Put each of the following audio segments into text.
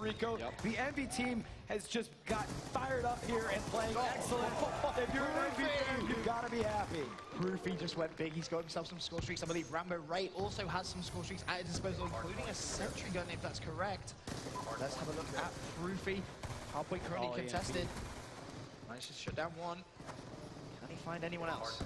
Rico. Yep. The Envy team has just got fired up here and playing excellent. If you're an Envy fan, you've got to be happy. Proofy just went big. He's got himself some score streaks. I believe Rambo Ray also has some score streaks at his disposal, including a sentry gun, if that's correct. Let's have a look at Proofy. Hardpoint currently contested. Managed to shut down one. Can he find anyone else?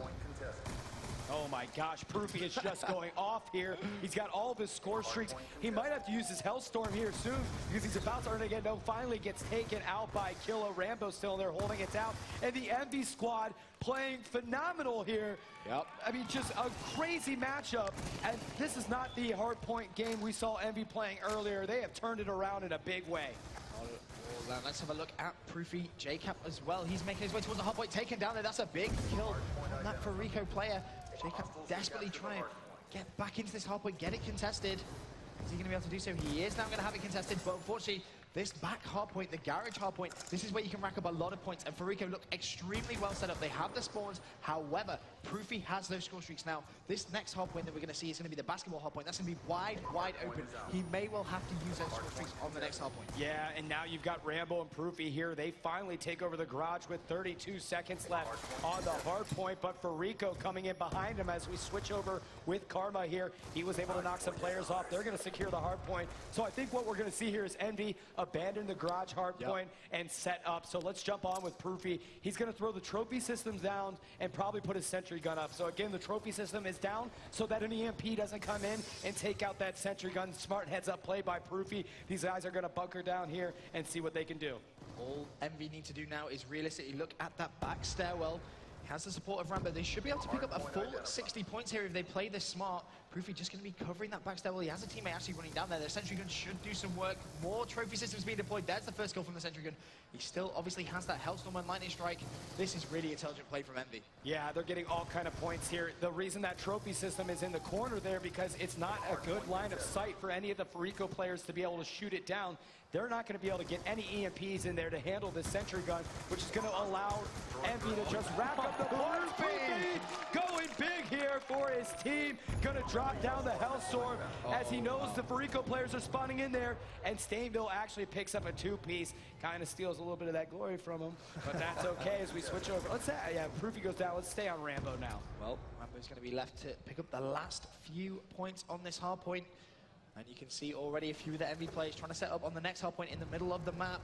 Oh my gosh, Proofy is just going off here. He's got all of his score streaks. He might have to use his Hellstorm here soon because he's about to earn again. No, finally gets taken out by Killa. Rambo still there holding it down. And the Envy squad playing phenomenal here. Yep. I mean, just a crazy matchup. And this is not the hardpoint game we saw Envy playing earlier. They have turned it around in a big way. Let's have a look at Proofy JCap as well. He's making his way towards the hardpoint, taken down there. That's a big kill on that fariko player. JCap desperately trying to get back into this hardpoint, get it contested. Is he going to be able to do so? He is now going to have it contested, but unfortunately, this back hardpoint, the garage hardpoint, this is where you can rack up a lot of points, and fariko look extremely well set up. They have the spawns, however, Proofy has those score streaks now. This next hardpoint that we're going to see is going to be the basketball hardpoint. That's going to be wide open. He may well have to use those score streaks on the next hardpoint. Yeah, and now you've got Rambo and Proofy here. They finally take over the garage with 32 seconds left on the hardpoint, but fariko coming in behind him as we switch over with Karma here. He was able to knock some players off. They're going to secure the hardpoint. So I think what we're going to see here is Envy abandon the garage hardpoint and set up. So let's jump on with Proofy. He's going to throw the trophy systems down and probably put his sentry gun up. So again, the trophy system is down so that an EMP doesn't come in and take out that sentry gun. Smart heads-up play by Proofy. These guys are going to bunker down here and see what they can do. All Envy need to do now is realistically look at that back stairwell. He has the support of Rambo. They should be able to pick up a full 60 points here if they play this smart. Proofy just going to be covering that back stairwell. He has a teammate actually running down there. The sentry gun should do some work. More trophy systems being deployed. There's the first kill from the sentry gun. He still obviously has that Hellstorm and Lightning Strike. This is really intelligent play from Envy. Yeah, they're getting all kind of points here. The reason that trophy system is in the corner there because it's not a good line of sight for any of the fariko players to be able to shoot it down. They're not going to be able to get any EMPs in there to handle this sentry gun, which is going to allow Envy to just rack up the points. Going big here for his team. Going to drop down the Hellstorm as he knows the fariko players are spawning in there, and Stainville actually picks up a two-piece. Kind of steals a little bit of that glory from him, but that's okay as we switch over. Let's say, yeah, Proofy goes down. Let's stay on Rambo now. Well, Rambo's going to be left to pick up the last few points on this hardpoint. And you can see already a few of the Envy players trying to set up on the next hardpoint in the middle of the map.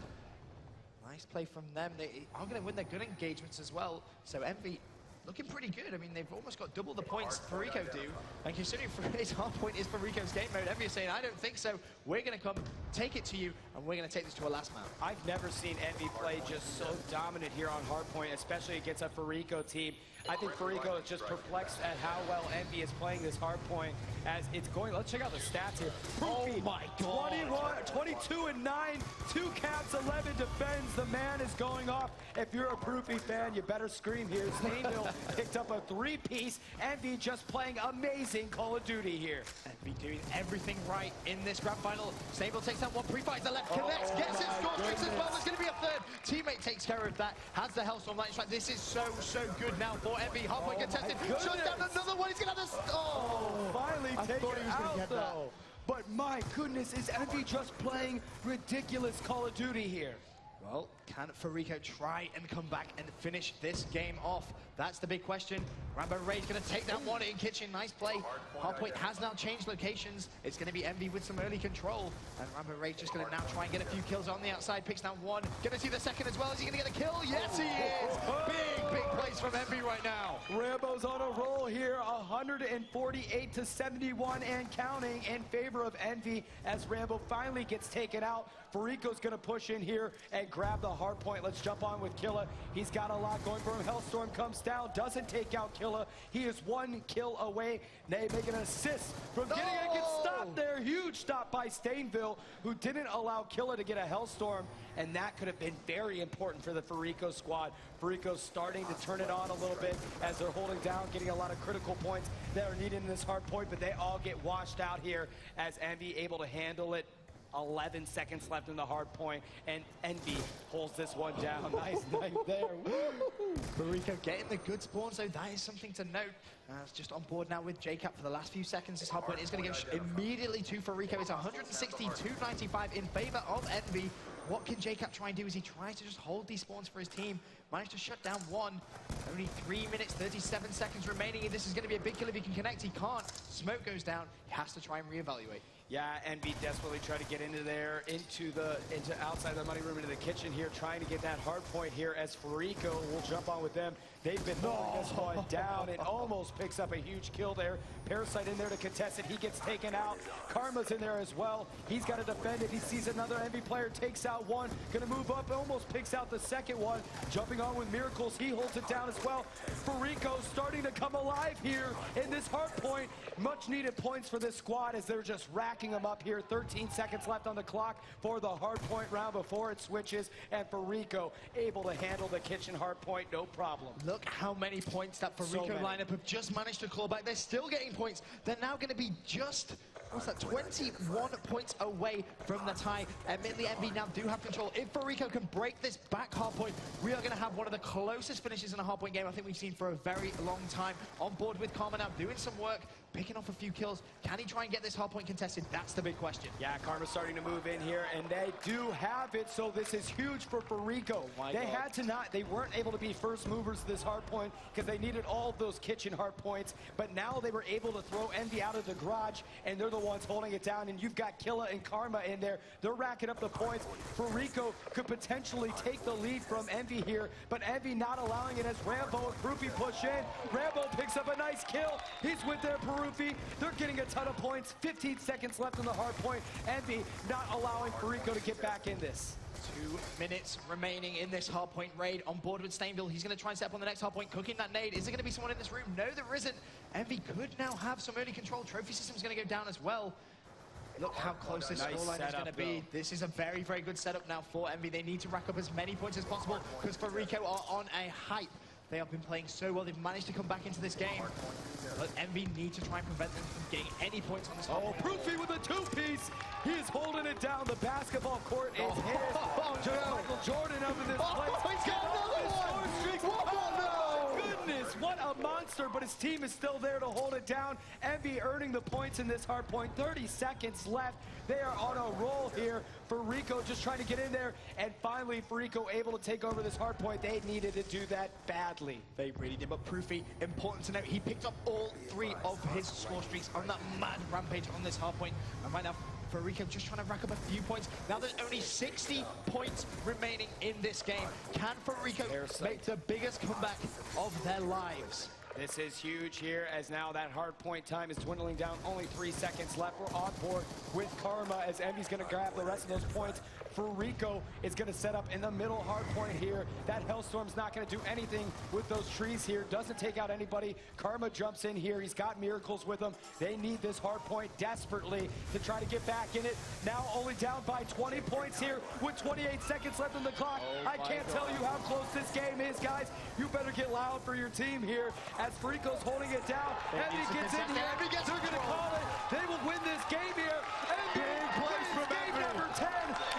Nice play from them. They are going to win their good engagements as well. So Envy looking pretty good. I mean, they've almost got double the points fariko do. And considering his hardpoint is fariko's game mode, Envy is saying, I don't think so. We're going to come take it to you, and we're going to take this to a last map. I've never seen Envy play just so dominant here on hardpoint, especially against a fariko team. I think fariko is just perplexed at how well Envy is playing this hardpoint as it's going. Let's check out the stats here. Proofy, oh my God. 22 and 9, 2 caps, 11 defends. The man is going off. If you're a Proofy fan, you better scream here. Stainville picked up a 3-piece. Envy just playing amazing Call of Duty here. Envy doing everything right in this grand final. Stainville takes out one, pre-fights the left, connects, gets his score streaks as well. There's going to be a third. Teammate takes care of that, has the Hellstorm Lightning Strike. This is so good now for Envy. Hardpoint contested, shut down another one. He's going to have this. Finally take it out though. But my goodness, is Envy just playing ridiculous Call of Duty here? Well, can fariko try and come back and finish this game off? That's the big question. Rambo Ray's going to take that one in kitchen. Nice play. Hardpoint has now changed locations. It's going to be Envy with some early control. And Rambo Ray's just going to now try and get a few kills on the outside. Picks down one. Going to see the second as well. Is he going to get a kill? Yes, he is. Big plays from Envy right now. Rambo's on a roll here. 148 to 71 and counting in favor of Envy as Rambo finally gets taken out. fariko's going to push in here and grab the hardpoint. Let's jump on with Killa. He's got a lot going for him. Hellstorm comes down, doesn't take out Killa. He is 1 kill away. They make an assist from getting a good stop there. Huge stop by Stainville, who didn't allow Killa to get a Hellstorm, and that could have been very important for the fariko squad. fariko's starting to turn it on a little bit as they're holding down, getting a lot of critical points that are needed in this hardpoint, but they all get washed out here as Envy able to handle it 11 seconds left in the hard point, and Envy holds this one down. Nice knife there. fariko getting the good spawn, so that is something to note. It's just on board now with JCap for the last few seconds. This hard point is going to go immediately to fariko. It's 160-295 in favor of Envy. What can JCap try and do as he tries to just hold these spawns for his team? Managed to shut down one. Only 3 minutes, 37 seconds remaining. This is going to be a big kill if he can connect. He can't. Smoke goes down. He has to try and reevaluate. Yeah, Envy desperately trying to get into there, into outside the money room, into the kitchen here, trying to get that hard point here as fariko will jump on with them. They've been holding this one down. It almost picks up a huge kill there. Parasite in there to contest it. He gets taken out. Karma's in there as well. He's got to defend it. He sees another Envy player, takes out one. Gonna move up, almost picks out the second one. Jumping on with Miracles. He holds it down as well. fariko starting to come alive here in this hard point. Much needed points for this squad as they're just racking them up here. 13 seconds left on the clock for the hard point round before it switches, and fariko able to handle the kitchen hard point, no problem. Look how many points that fariko lineup have just managed to claw back. They're still getting points. They're now going to be just, what's that, 21 points away from the tie. Admittedly, Envy now do have control. If fariko can break this back hard point, we are going to have one of the closest finishes in a hard point game I think we've seen for a very long time. On board with Karma now, doing some work, picking off a few kills. Can he try and get this hard point contested? That's the big question. Yeah, Karma's starting to move in here, and they do have it, so this is huge for fariko. They weren't able to be first movers to this hard point because they needed all of those kitchen hard points, but now they were able to throw Envy out of the garage, and they're the ones holding it down, and you've got Killa and Karma in there. They're racking up the points. fariko could potentially take the lead from Envy here, but Envy not allowing it as Rambo and Proofy push in. Rambo picks up a nice kill. He's with their Proofy. They're getting a ton of points. 15 seconds left on the hard point. Envy not allowing fariko to get back in this. 2 minutes remaining in this hardpoint raid. On board with Stainville, he's going to try and step on the next hardpoint, cooking that nade. Is there going to be someone in this room? No, there isn't. Envy could now have some early control. Trophy system's going to go down as well. Look how close this scoreline is going to be. This is a very, very good setup now for Envy. They need to rack up as many points as possible because fariko are on a hype. They have been playing so well. They've managed to come back into this game. But Envy need to try and prevent them from getting any points on this. Proofy with a two-piece. He is holding it down. The basketball court is his. Michael Jordan up in this place. He's got another one. What a monster, but his team is still there to hold it down. Envy earning the points in this hard point. 30 seconds left. They are on a roll here. fariko just trying to get in there, and finally fariko able to take over this hard point. They needed to do that badly. They really did, but Proofy, important to note, he picked up all 3 of his score streaks on that mad rampage on this hard point. And right now, fariko just trying to rack up a few points. Now there's only 60 points remaining in this game. Can fariko make the biggest comeback of their lives? This is huge here, as now that hard point time is dwindling down. Only 3 seconds left. We're on board with Karma as Envy's going to grab the rest of those points. fariko is going to set up in the middle hard point here. That Hellstorm's not going to do anything with those trees here. Doesn't take out anybody. Karma jumps in here. He's got Miracles with him. They need this hard point desperately to try to get back in it. Now only down by 20 points here with 28 seconds left on the clock. I can't tell you how close this game is, guys. You better get loud for your team here as fariko's holding it down. Envy gets in here. They're going to call it. They will win this game here. Envy wins game number 10.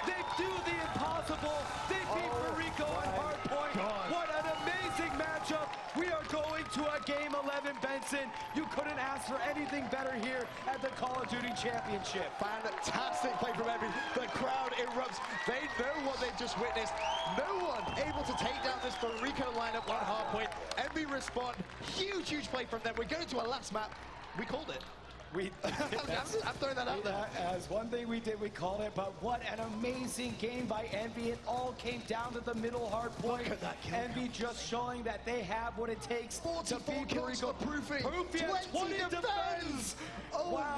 They do the impossible. They beat fariko on hard point. What an amazing matchup. We are going to a game 11, Benson. You couldn't ask for anything better here at the Call of Duty Championship. Fantastic play from Envy. The crowd erupts. They know what they've just witnessed. No one able to take down this fariko lineup on hardpoint. Envy respond. Huge, huge play from them. We're going to our last map. We called it. I'm throwing that out there. As one thing we did, we called it, but what an amazing game by Envy. It all came down to the middle hard point. Look at that kill Envy just showing that they have what it takes 44 to beat kills for Proofy. 20 defense. Oh wow.